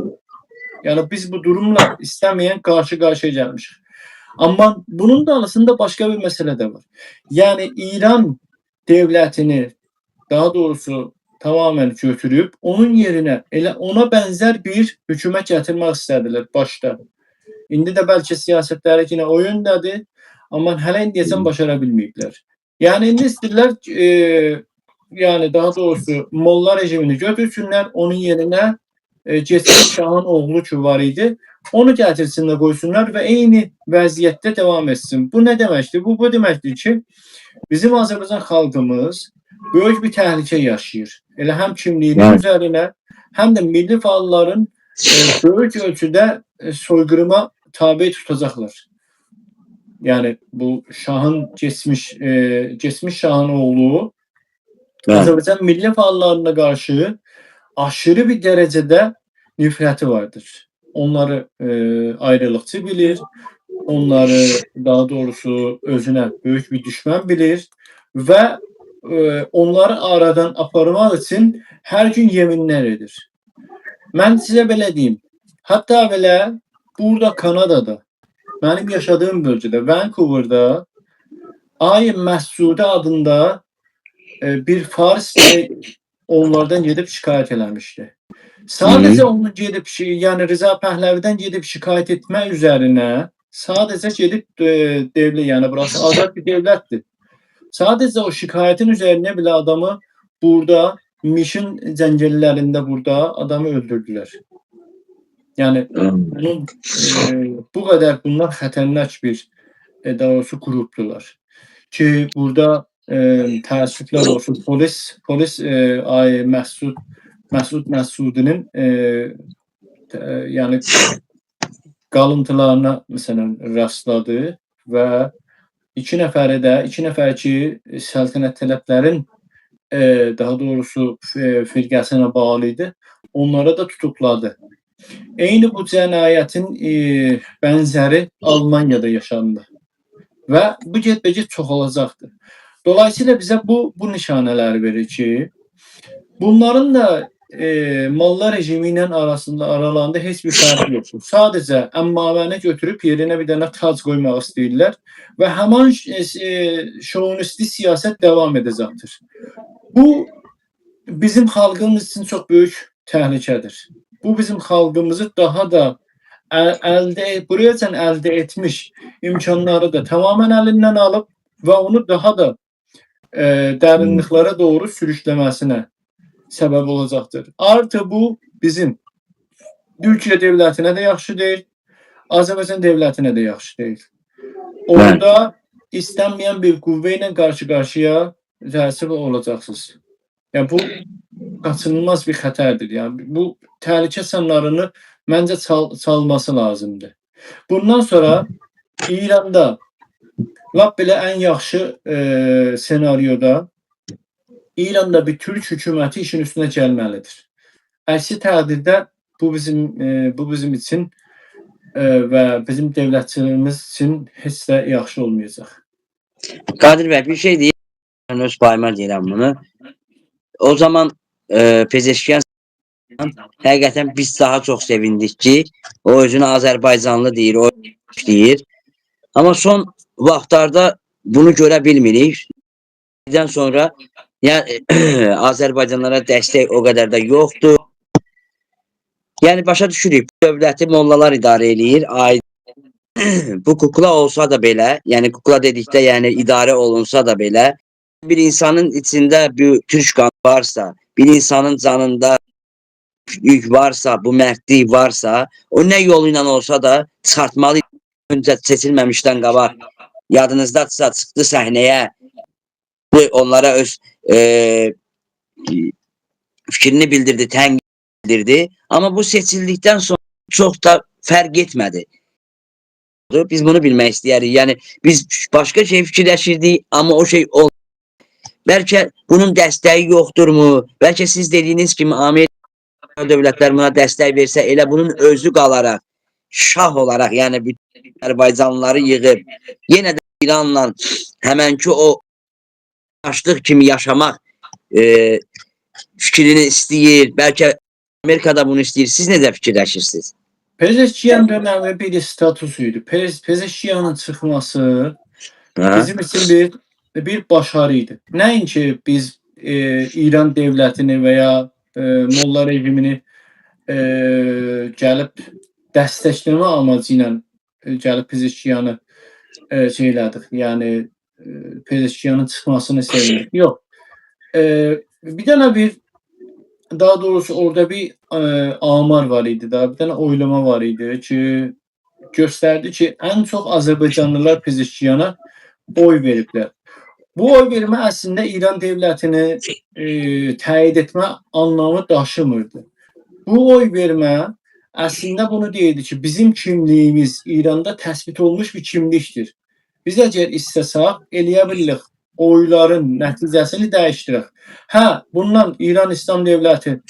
yəni biz bu durumla istəməyən qarşı-qarşıya gəlmişik. Amma bunun da arasında başqa bir məsələ də var. Yəni İran devlətini daha doğrusu tamamen götürüb, onun yerinə elə ona bənzər bir hökumət gətirmək istədilər başda. İndi də bəlkə siyasətləri yenə o yöndədir, amma hələ indiyəcən başara bilməyiblər. Yəni indi istəyirlər, yəni daha doğrusu molla rejimini götürsünlər, onun yerinə geçmiş şahın oğlu ki var idi, onu gətirsinlər, qoysunlar və eyni vəziyyətdə devam etsin. Bu nə deməkdir? Bu deməkdir ki, bizim Azərbaycan xalqımız böyük bir təhlükə yaşayır. Elə həm kimliyinin üzərinə, həm də milli fəalların böyük ölçüdə soyqırıma tabe tutacaqlar. Yəni bu şahın geçmiş şahın oğlu Azərbaycan milli fəallarına qarşı aşırı bir dərəcədə nifrəti vardır. Onları ayrılıqçı bilir, onları daha doğrusu özünə böyük bir düşmən bilir və onları aradan aparmaq üçün hər gün yeminlər edir. Mən sizə belə deyim, hətta belə burada Kanadada, mənim yaşadığım bölgədə, Vancouver'da Ayın Məsudi adında bir Fars onlardan gedib şikayət eləmişdi. Sadəcə onu gedib, yəni Rıza Pəhləvidən gedib şikayət etmək üzərinə sadəcə gedib devlet, yəni burası azad bir devlətdir. Sadəcə o şikayətin üzərinə belə adamı burada, Mişin cəngəllərində burada adamı öldürdülər. Yəni bu qədər bunlar xətərnak bir daha doğrusu qrupdular. Ki burada təəssüflər olsun polis Məsud Məsudinin yəni qalıntılarına məsələn rastladı və iki nəfər ki səltənət tələblərin daha doğrusu firqəsinə bağlı idi. Onlara da tutukladı. Eyni bu cinayətin bənzəri Almaniyada yaşandı və bu get-be-get çoxalacaqdır. Dolayısıyla bizə bu nişanələri verir ki, bunların da Molla rejimi ilə aralarında heç bir fərq yoxdur. Sadəcə əmmavəni götürüb yerinə bir dənə tac qoymaq istəyirlər və həman şovinisti siyasət davam edəcəkdir. Bu bizim xalqımız üçün çox böyük təhlükədir. Bu bizim xalqımızı daha da burayacan əldə etmiş imkanları da tamamen əlindən alıb və onu daha da dərinliklərə doğru sürükləməsinə səbəb olacaqdır. Artı bu bizim Türkiyə dövlətinə də yaxşı deyil, Azərbaycan dövlətinə də yaxşı deyil. Orada istənməyən bir qüvvə ilə qarşı-qarşıya təəssüf olacaqsınız. Yəni bu qaçınılmaz bir xətərdir. Yəni bu təhlükə sanlarını məncə çalması lazımdır. Bundan sonra İranda lap belə ən yaxşı senaryoda İranda bir türk hökuməti işin üstünə gəlməlidir. Əksi təqdirdə bu bizim üçün və bizim dövlətçiliyimiz üçün heç də yaxşı olmayacaq. Qadir bəy, bir şey deyim. Mən öz payıma deyirəm bunu. O zaman Pezeşkiyan həqiqətən biz daha çox sevindik ki, o özünü Azərbaycanlı deyir, o deyir. Amma son vaxtlarda bunu görə bilmirik. Bizdən sonra yəni Azərbaycanlara dəstək o qədər də yoxdur. Yəni başa düşürük, dövləti mollalar idarə eləyir. Bu kukla olsa da belə, yəni kukla dedikdə yəni idarə olunsa da belə, bir insanın içində bir türk qanı varsa, bir insanın canında yük varsa, bu mərdlik varsa, o nə yolu ilə olsa da çıxartmalı. Öncə seçilməmişdən qabaq, yadınızdadsa çıxdı səhnəyə, onlara öz fikrini bildirdi, tənqid bildirdi. Amma bu seçildikdən sonra çox da fərq etmədi. Biz bunu bilmək istəyərik. Yəni biz başqa şey fikirləşirdik, amma o şey olmadı. Bəlkə bunun dəstəyi yoxdurmu? Bəlkə siz dediyiniz kimi Amerika dövlətlər buna dəstək versə, elə bunun özü qalaraq, şah olaraq, yəni bütün Azərbaycanlıları yığıb, yenə də İranla həmənki o yaşlıq kimi yaşamaq fikrini istəyir. Bəlkə Amerikada bunu istəyir. Siz necə fikirləşirsiniz? Pezeşkiyan dönəmi bir statusuydu. Pezeşkiyanın çıxması bizim üçün bir başarı idi. Nəinki biz İran dövlətini və ya Molla rejimini gəlib dəstəkləmə amacı ilə gəlib Pezeşkiyanı şeylədik. Yəni Pezeşkiyanın çıxmasını sevindik. Yox. Bir dənə daha doğrusu orada bir amar var idi da, bir dənə oylama var idi ki, göstərdi ki, ən çox Azərbaycanlılar Pezeşkiyana oy veriblər. Bu oy vermə əslində İran dövlətini təyid etmə anlamı daşımırdı. Bu oy vermə əslində bunu deyirdi ki, bizim kimliyimiz İranda təsbit olmuş bir kimlikdir. Biz əgər istəsək, eləyə bilirik, oyların nəticəsini dəyişdirək. Hə, bundan İran İslam dövləti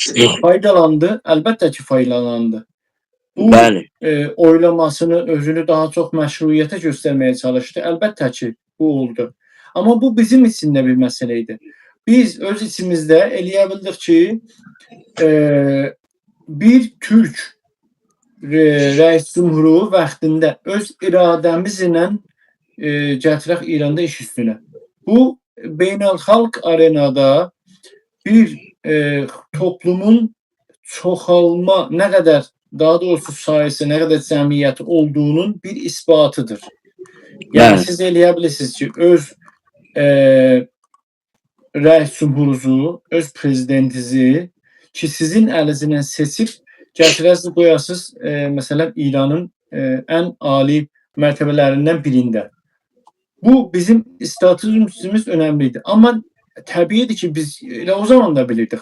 faydalandı, əlbəttə ki, faydalandı. Bu oylamasını, özünü daha çox məşruiyyətə göstərməyə çalışdı, əlbəttə ki, bu oldu. Amma bu bizim üçün də bir məsələ idi. Biz öz içimizdə eləyə bildik ki, bir türk rəis cümhuru vaxtında öz iradəmiz ilə gətirək İranda iş üstünə. Bu, beynəlxalq arenada bir toplumun çoxalma, nə qədər, daha doğrusu sayısı, nə qədər cəmiyyəti olduğunun bir isbatıdır. Yəni, siz eləyə bilirsiniz ki, öz rəis cümhurunuzu, öz prezidentinizi ki, sizin əlinizlə seçib gətirəsiniz, qoyasınız, məsələn, İranın ən ali mərtəbələrindən birində. Bu bizim statümüz önemliydi. Ama təbiidir ki, biz elə o zaman da bilirdik.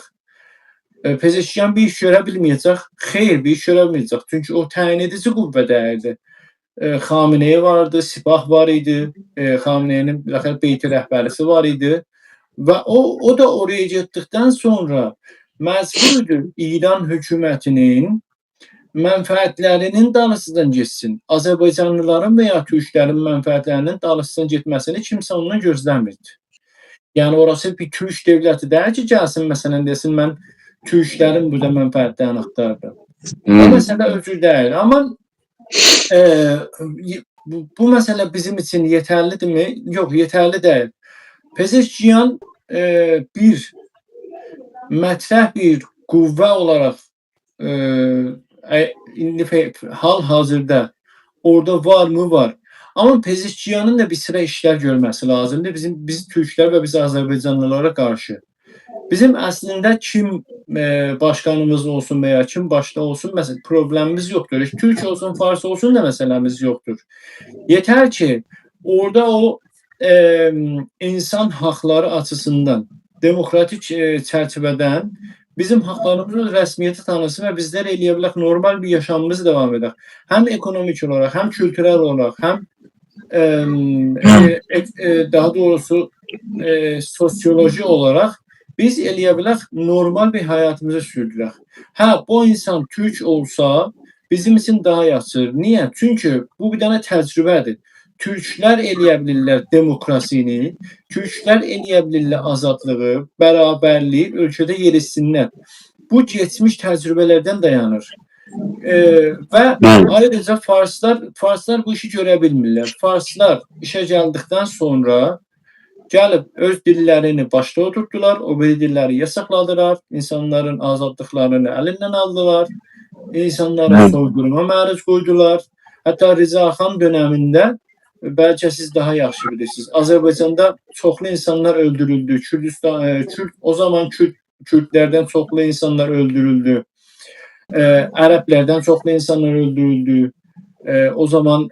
Pezeşkiyan bir iş görə bilməyəcək. Xeyr, bir iş görə bilməyəcək. Çünki o təyin edici qüvvə dəyərdi. Xamenei vardı, Sipah var idi. Xameneinin beyti rəhbərisi var idi. Və o da oraya getdikdən sonra məcburdur İran hökumətinin mənfəətlərinin dalısından getsin. Azərbaycanlıların və ya türklərin mənfəətlərinin dalısından getməsini kimsə ondan gözləmirdi. Yəni orası bir türk dövləti deyil ki, gəlsin məsələn desin mən türklərin burada mənfəətlərini axtardım. Bu məsələ özür deyil. Amma bu məsələ bizim üçün yetərlidirmi? Yox, yetərli deyil. Pezeşkiyan bir mətrəh bir qüvvə olaraq indi hal-hazırda orada var mı? Var. Amma Pezeşkiyanın da bir sıra işlər görməsi lazımdır. Biz türklər və biz Azərbaycanlılara qarşı. Bizim əslində kim başkanımız olsun veya kim başta olsun mesela problemimiz yoktur. Türk olsun, Fars olsun da məsələmiz yoktur. Yeter ki orada o insan hakları açısından demokratik çerçeveden bizim haklarımızın rəsmiyyəti tanısın və bizlər eləyə bilək normal bir yaşamımızı devam edək. Hem ekonomik olarak, hem kültürel olarak, hem daha doğrusu sosyoloji olarak biz eləyə bilək normal bir hayatımızı sürdürək. Hə, bu insan Türk olsa bizim için daha yaxşı. Niye? Çünkü bu bir dənə təcrübədir. Türklər eləyə bilirlər demokrasini, Türklər eləyə bilirlər azadlığı, bərabərliyi ölkədə yerişsinlər. Bu geçmiş təcrübələrdən dayanır. Və ayrıca Farslar bu işi görə bilmirlər. Farslar işə gəldikdən sonra gəlib öz dillərini başda oturtdular, o biri dilləri yasakladılar, insanların azadlıqlarını əlindən aldılar, insanları soyqırıma məruz qoydular. Hətta Rıza Xan dönemində belki siz daha yaxşı bilirsiniz. Azərbaycanda çoxlu insanlar öldürüldü. O zaman Kürtlərdən çoxlu insanlar öldürüldü. Ərəblərdən çoxlu insanlar öldürüldü. O zaman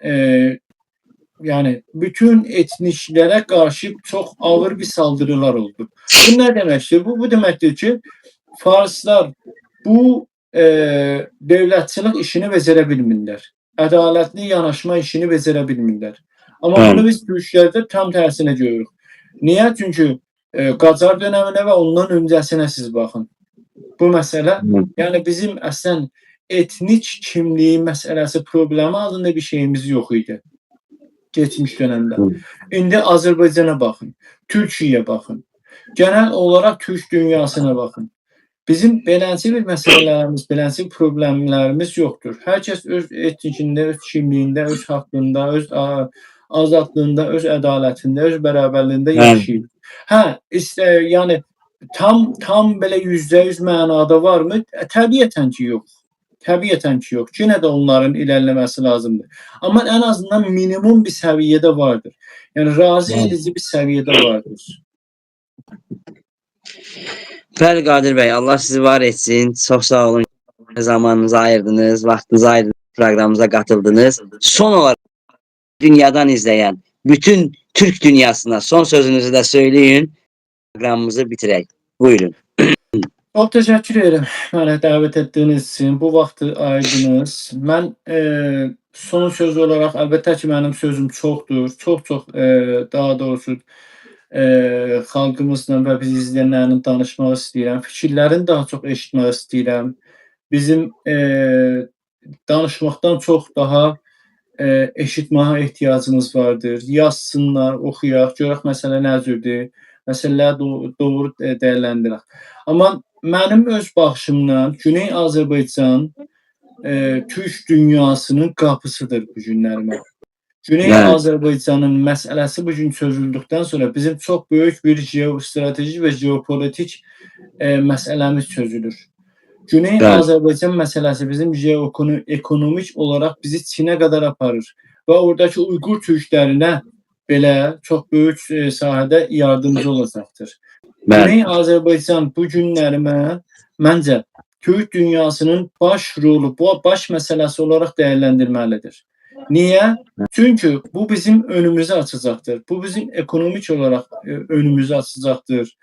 yani bütün etniklərə qarşı çox ağır bir saldırılar oldu. Bu nə deməkdir? Bu deməkdir ki, Farslar bu dövlətçilik işini becərə bilmirlər. Ədalətli yanaşma işini becərə bilmirlər. Amma bunu biz Türklərdə tam tərsine görürük. Niyə? Çünki Qacar döneminə və ondan öncəsinə siz baxın. Bu məsələ, yəni bizim əslən etnik kimliyi məsələsi problemi adında bir şeyimiz yox idi. Geçmiş dönemdə. İndi Azərbaycana baxın, Türkiyəyə baxın. Genel olarak Türk dünyasına bakın. Bizim beləncə bir məsələlərimiz, beləncə bir problemlərimiz yoxdur. Hər kəs öz etnikində, öz kimliyində, öz haqqında, öz azadlığında, öz ədalətində, öz bərabərliyində yaşayır. Hə, yəni tam belə %100 mənada varmı? Təbiətən ki yox. Təbiətən ki yox. Yenə də onların ilerləməsi lazımdır. Amma en azından minimum bir səviyyədə vardır. Yəni razı edici bir səviyyədə vardır. Bəli Qadir bəy, Allah sizi var etsin. Çox sağ olun. Zamanınızı ayırdınız, vaxtınızı ayırdınız, proqramımıza qatıldınız. Son olarak dünyadan izləyən bütün Türk dünyasına son sözünüzü də söyləyin. Proqramımızı bitirək. Buyurun. Çok teşekkür ederim bana davet ettiğiniz için. Bu vaxtı ayırdınız. Mən son söz olarak əlbəttə ki mənim sözüm çoxdur. Çox daha doğrusu xalqımızla və biz izləyənlərlə danışmaq istəyirəm. Fikirlərini daha çox eşitmək istəyirəm. Bizim danışmaqdan çox daha eşitməyə ehtiyacımız vardır. Yazsınlar, oxuyaq, görək məsələ nədir, məsələləri doğru dəyərləndirək. Amma mənim öz baxışımdan Güney Azərbaycan Türk dünyasının qapısıdır bu günlərimə. Güney Azərbaycanın məsələsi bu gün çözüldükdən sonra bizim çox böyük bir geostratejik və geopolitik məsələmiz çözülür. Güney Azərbaycan məsələsi bizim ekonomik olaraq bizi Çinə qədər aparır və oradakı Uyğur türklərinə belə çox böyük sahədə yardımcı olacaqdır. Güney Azərbaycan bu günlərimə məncə Türk dünyasının baş rolu, baş məsələsi olaraq dəyərləndirməlidir. Niye? Çünkü bu bizim önümüzü açacaktır. Bu bizim ekonomik olarak önümüzü açacaktır.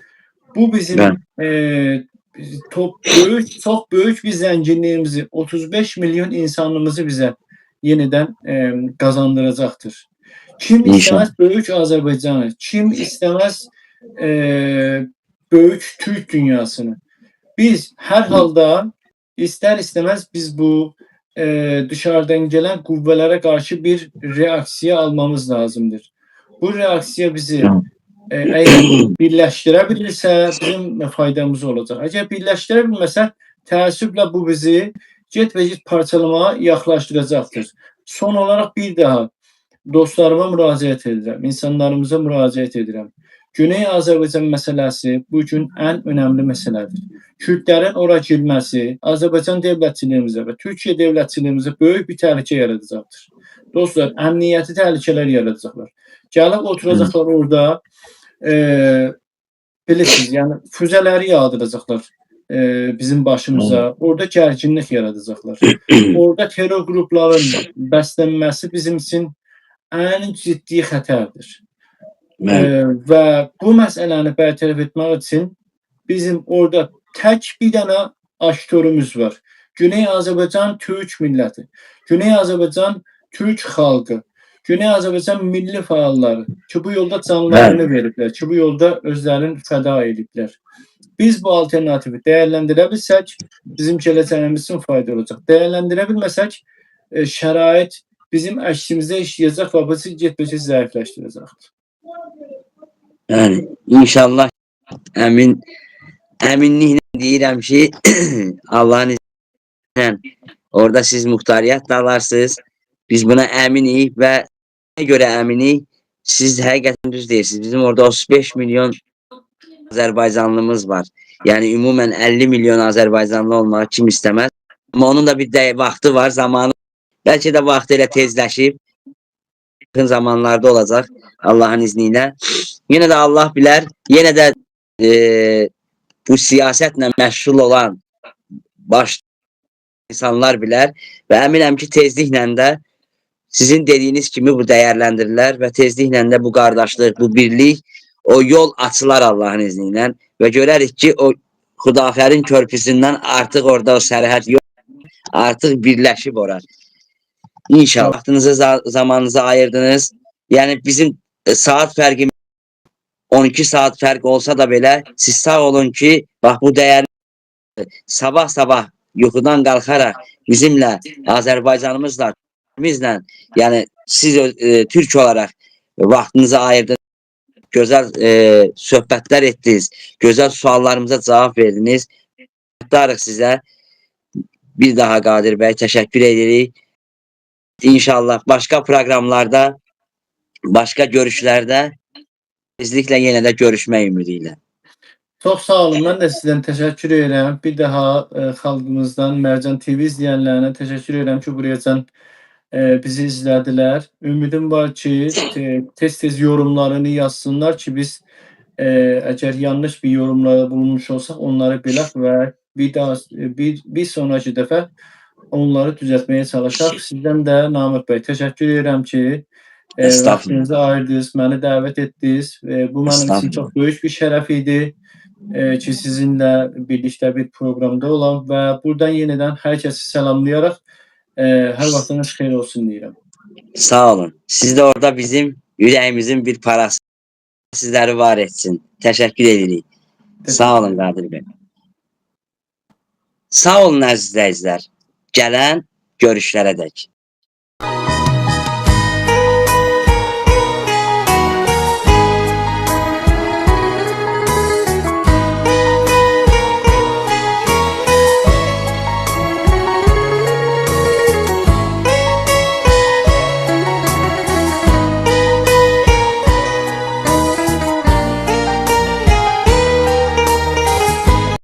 Bu Bəli. bizim çok büyük bir zenginliğimizi, 35 milyon insanlığımızı bize yeniden kazandıracaktır. Kim İnşallah. istemez büyük Azerbaycan'ı, kim istemez büyük Türk dünyasını. Biz her halda ister istemez biz bu dışarıdan gelen kuvvelere karşı bir reaksiya almamız lazımdır. Bu reaksiya bizi eğer birləşdirə bizim faydamız olacaq. Əgər birləşdirə bilməsə, təəssüflə bu bizi get-və-get parçalamağa yaxınlaşdıracaqdır. Son olaraq bir daha dostlarıma müraciət edirəm, insanlarımıza müraciət edirəm. Güney Azərbaycan məsələsi bu gün ən önəmli məsələdir. Kürdlərin ora girməsi Azərbaycan dövlətçiliyimizə və Türkiyə dövlətçiliyimizə böyük bir təhlükə yaradacaqdır. Dostlar, əmniyyəti təhlükələr yaradacaqlar. Gəlib oturacaqlar orada, bilirsiniz, yəni füzələri yağdıracaqlar bizim başımıza. Orada gərginlik yaradacaqlar. Orada terror qrupların bəslənməsi bizim üçün ən ciddi xətərdir. Və bu məsələni bərtərəf etmək üçün bizim orada tək bir dənə aktörümüz var. Güney Azərbaycan Türk milləti, Güney Azərbaycan Türk xalqı, Güney Azərbaycan milli fəalları ki, bu yolda canlarını veriblər, ki, bu yolda özlərini fəda ediblər. Biz bu alternatifi dəyərləndirə bilsək, bizim gələcəyimiz üçün fayda olacaq. Dəyərləndirə bilməsək, şərait bizim əksimizdə işləyəcək və bizi get-və-get zəifləşdirəcəkdir. Yəni, inşallah əminliklə deyirəm ki, Allahın izniyle orada siz muhtariyyət da alarsınız. Biz buna əminik və nə görə əminik? Siz həqiqətən düz deyirsiniz. Bizim orada 35 milyon Azərbaycanlımız var. Yəni ümumən 50 milyon Azərbaycanlı olmağı kim istəməz? Amma onun da bir vaxtı var, zamanı. Bəlkə də vaxtı elə tezləşib, yaxın zamanlarda olacaq Allahın izniyle. Yenə də Allah bilər, yenə də bu siyasətlə məşğul olan baş insanlar bilər və əminəm ki, tezliklə də sizin dediyiniz kimi bu dəyərləndirilər və tezliklə də bu qardaşlıq, bu birlik, o yol açılar Allahın izniyle və görərik ki, o Xudafərin körpüsündən artıq orada o sərhəd yox, artıq birləşib ora. İnşallah. Vaxtınızı, zamanınızı ayırdınız. Yəni bizim saat fərqimiz 12 saat fərq olsa da belə siz sağ olun ki, bax bu dəyərli sabah yuxudan qalxaraq bizimlə, Azərbaycanımızla, bizlə, yəni siz Türk olaraq vaxtınızı ayırdınız, gözəl söhbətlər etdiniz, gözəl suallarımıza cavab verdiniz. Minnətdarıq sizə. Bir daha Qadir bəy, təşəkkür edirik. İnşallah başqa proqramlarda, başqa görüşlərdə tezliklə yenə də görüşmək ümidi ilə. Çox sağ olun. Mən də sizdən təşəkkür edirəm. Bir daha xalqımızdan, Mərcan TV izləyənlərinə təşəkkür edirəm ki, buraya bizi izlədilər. Ümidim var ki, tez-tez yorumlarını yazsınlar ki, biz əgər yanlış bir yorumlarda bulunmuş olsaq, onları bilək və bir sonraki dəfə onları düzəltməyə çalışaq. Sizdən də Namıq bəy, təşəkkür edirəm ki, vaxtınızı ayırdınız, məni dəvət etdiniz. Bu mənim üçün çox böyük bir şərəf idi ki, sizinlə birlikdə bir proqramda olam və buradan yenidən hər kəsi salamlayaraq hər vaxtınız xeyir olsun deyirəm. Sağ olun. Siz de orada bizim yüreğimizin bir parası. Sizləri var etsin. Təşəkkür edirik. Sağ olun Qadir bəy. Sağ olun əziz izləyicilər. Gələn görüşlərə dək.